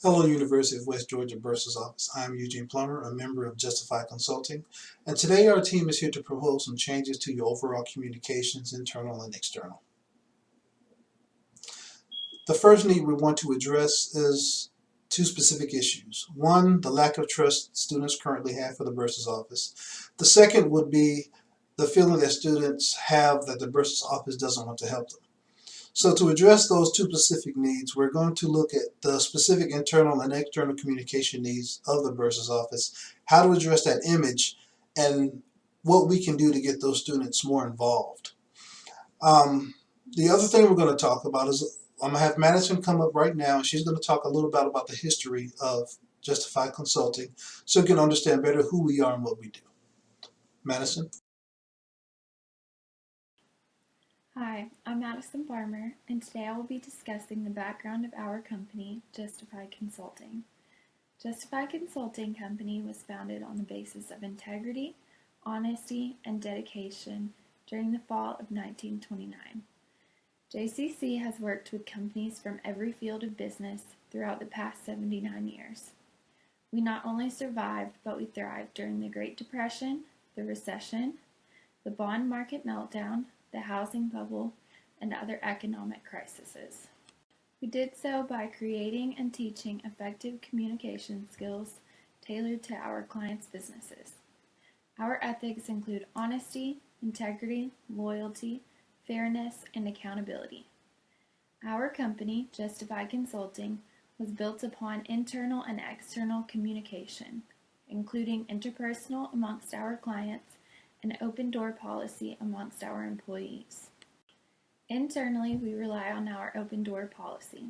Hello, University of West Georgia Bursar's Office. I'm Eugene Plummer, a member of Justified Consulting, and today our team is here to propose some changes to your overall communications, internal and external. The first need we want to address is two specific issues. One, the lack of trust students currently have for the Bursar's Office. The second would be the feeling that students have that the Bursar's Office doesn't want to help them. So to address those two specific needs, we're going to look at the specific internal and external communication needs of the Bursar's Office, how to address that image, and what we can do to get those students more involved. The other thing we're going to talk about is I'm going to have Madison come up right now, and she's going to talk a little bit about the history of Justified Consulting so you can understand better who we are and what we do. Madison? Hi, I'm Madison Farmer, and today I will be discussing the background of our company, Justified Consulting. Justified Consulting Company was founded on the basis of integrity, honesty, and dedication during the fall of 1929. JCC has worked with companies from every field of business throughout the past 79 years. We not only survived, but we thrived during the Great Depression, the recession, the bond market meltdown, the housing bubble, and other economic crises. We did so by creating and teaching effective communication skills tailored to our clients' businesses. Our ethics include honesty, integrity, loyalty, fairness, and accountability. Our company, Justified Consulting, was built upon internal and external communication, including interpersonal amongst our clients, an open door policy amongst our employees. Internally, we rely on our open door policy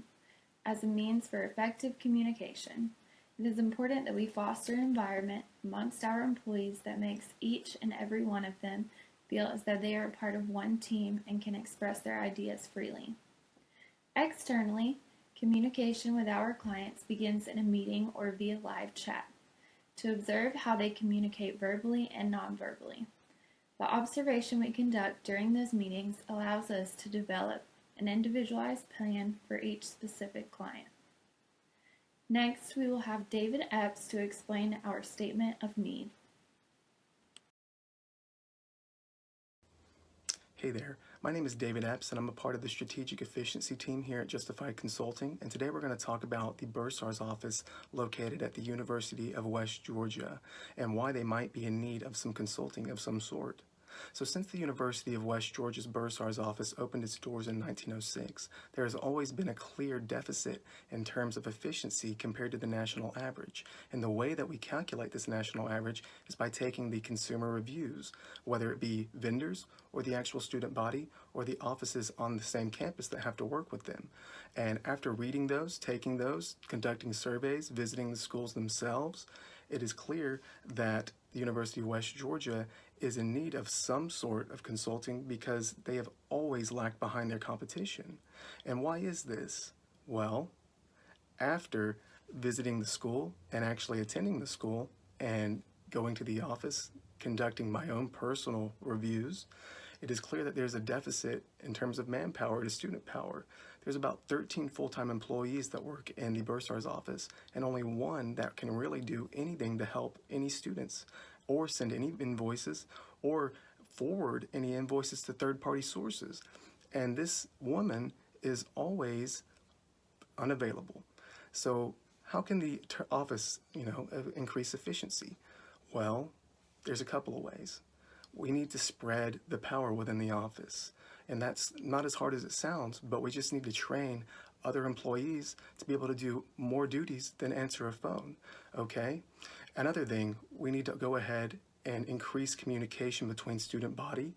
as a means for effective communication. It is important that we foster an environment amongst our employees that makes each and every one of them feel as though they are a part of one team and can express their ideas freely. Externally, communication with our clients begins in a meeting or via live chat to observe how they communicate verbally and non-verbally. The observation we conduct during those meetings allows us to develop an individualized plan for each specific client. Next, we will have David Epps to explain our statement of need. Hey there, my name is David Epps and I'm a part of the Strategic Efficiency team here at Justified Consulting, and today we're going to talk about the Bursar's office located at the University of West Georgia and why they might be in need of some consulting of some sort. So since the University of West Georgia's Bursar's office opened its doors in 1906, there has always been a clear deficit in terms of efficiency compared to the national average. And the way that we calculate this national average is by taking the consumer reviews, whether it be vendors or the actual student body or the offices on the same campus that have to work with them. And after reading those, taking those, conducting surveys, visiting the schools themselves, it is clear that the University of West Georgia is in need of some sort of consulting because they have always lagged behind their competition. And why is this? Well, after visiting the school and actually attending the school and going to the office, conducting my own personal reviews, it is clear that there's a deficit in terms of manpower to student power. There's about 13 full-time employees that work in the Bursar's office and only one that can really do anything to help any students or send any invoices or forward any invoices to third-party sources. And this woman is always unavailable. So how can the office, increase efficiency? Well, there's a couple of ways. We need to spread the power within the office. And that's not as hard as it sounds, but we just need to train other employees to be able to do more duties than answer a phone, okay? Another thing, we need to go ahead and increase communication between student body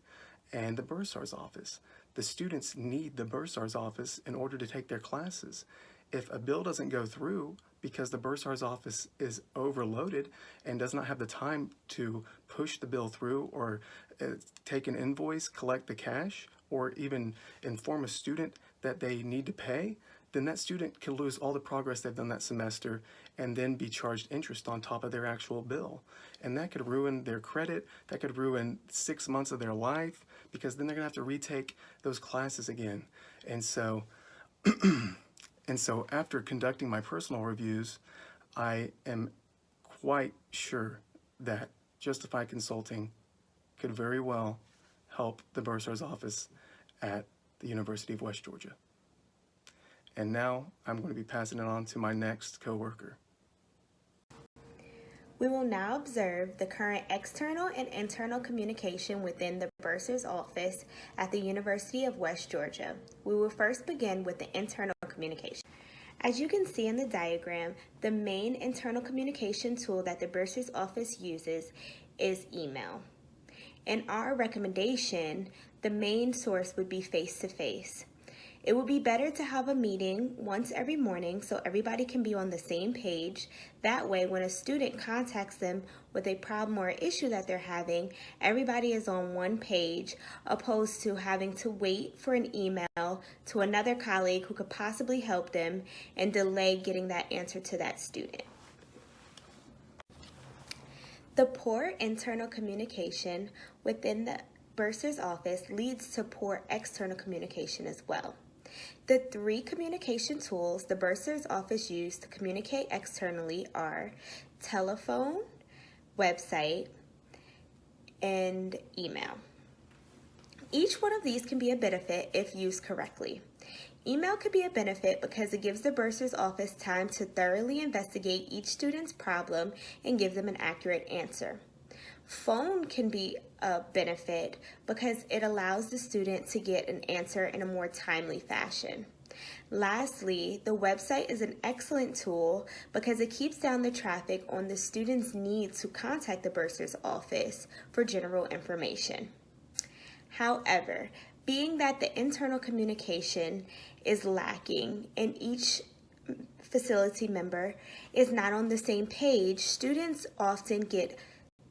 and the Bursar's office. The students need the Bursar's office in order to take their classes. If a bill doesn't go through because the Bursar's office is overloaded and does not have the time to push the bill through or take an invoice, collect the cash, or even inform a student that they need to pay, then that student can lose all the progress they've done that semester and then be charged interest on top of their actual bill. And that could ruin their credit, that could ruin 6 months of their life, because then they're gonna have to retake those classes again. And so And so after conducting my personal reviews, I am quite sure that Justified Consulting could very well help the bursar's office at the University of West Georgia. And now I'm going to be passing it on to my next coworker. We will now observe the current external and internal communication within the bursar's office at the University of West Georgia. We will first begin with the internal communication. As you can see in the diagram, the main internal communication tool that the bursar's office uses is email. In our recommendation, the main source would be face-to-face. It would be better to have a meeting once every morning so everybody can be on the same page. That way, when a student contacts them with a problem or issue that they're having, everybody is on one page, opposed to having to wait for an email to another colleague who could possibly help them and delay getting that answer to that student. The poor internal communication within the bursar's office leads to poor external communication as well. The three communication tools the bursar's office uses to communicate externally are telephone, website, and email. Each one of these can be a benefit if used correctly. Email could be a benefit because it gives the bursar's office time to thoroughly investigate each student's problem and give them an accurate answer. Phone can be a benefit because it allows the student to get an answer in a more timely fashion. Lastly, the website is an excellent tool because it keeps down the traffic on the student's need to contact the bursar's office for general information. However, being that the internal communication is lacking and each facility member is not on the same page, students often get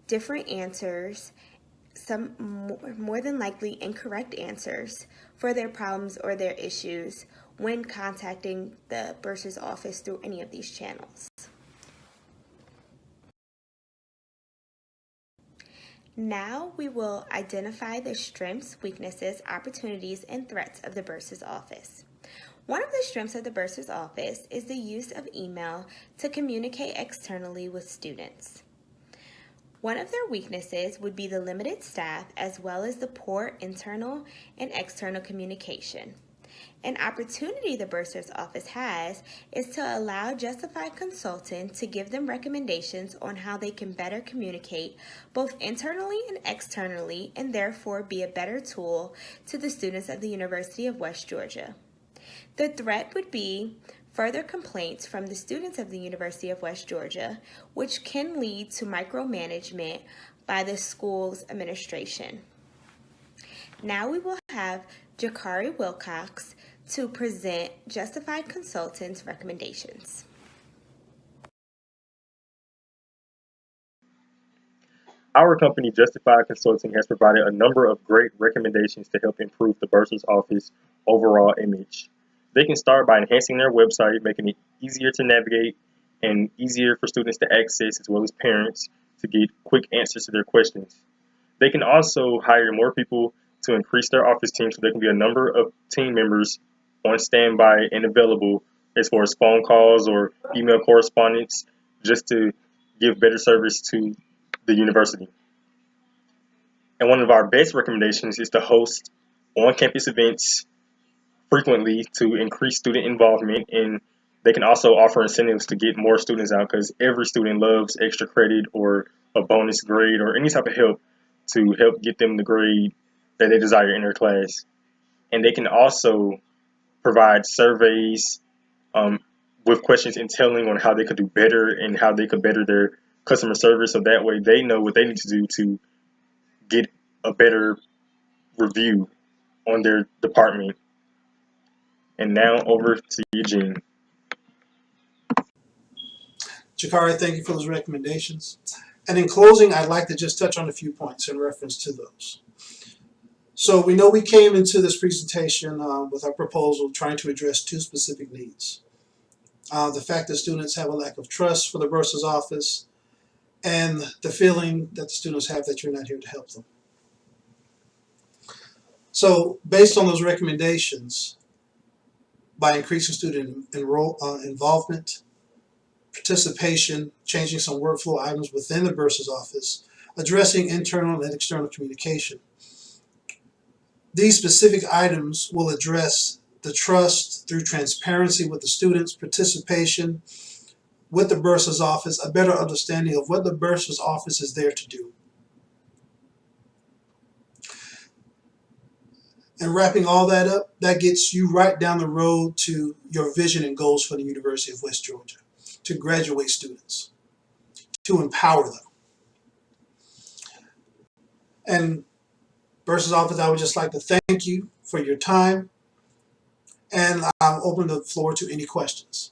different answers, some more than likely incorrect answers for their problems or their issues when contacting the bursar's office through any of these channels. Now we will identify the strengths, weaknesses, opportunities, and threats of the bursar's office. One of the strengths of the bursar's office is the use of email to communicate externally with students. One of their weaknesses would be the limited staff as well as the poor internal and external communication. An opportunity the bursar's office has is to allow Justified Consulting to give them recommendations on how they can better communicate both internally and externally and therefore be a better tool to the students of the University of West Georgia. The threat would be further complaints from the students of the University of West Georgia, which can lead to micromanagement by the school's administration. Now we will have Jakari Wilcox to present Justified Consultant's recommendations. Our company, Justified Consulting, has provided a number of great recommendations to help improve the bursar's office overall image. They can start by enhancing their website, making it easier to navigate and easier for students to access, as well as parents, to get quick answers to their questions. They can also hire more people to increase their office team so there can be a number of team members on standby and available as far as phone calls or email correspondence, just to give better service to the university. And one of our best recommendations is to host on-campus events frequently to increase student involvement, and they can also offer incentives to get more students out because every student loves extra credit or a bonus grade or any type of help to help get them the grade that they desire in their class. And they can also provide surveys with questions and telling on how they could do better and how they could better their customer service, so that way they know what they need to do to get a better review on their department. And now over to Eugene. Jakari, thank you for those recommendations. And in closing, I'd like to just touch on a few points in reference to those. So we know we came into this presentation with our proposal trying to address two specific needs. The fact that students have a lack of trust for the bursar's office and the feeling that the students have that you're not here to help them. So based on those recommendations, by increasing student involvement, participation, changing some workflow items within the bursar's office, addressing internal and external communication. These specific items will address the trust through transparency with the students, participation with the bursar's office, a better understanding of what the bursar's office is there to do. And wrapping all that up, that gets you right down the road to your vision and goals for the University of West Georgia, to graduate students, to empower them. And Bursar's office, I would just like to thank you for your time, and I'll open the floor to any questions.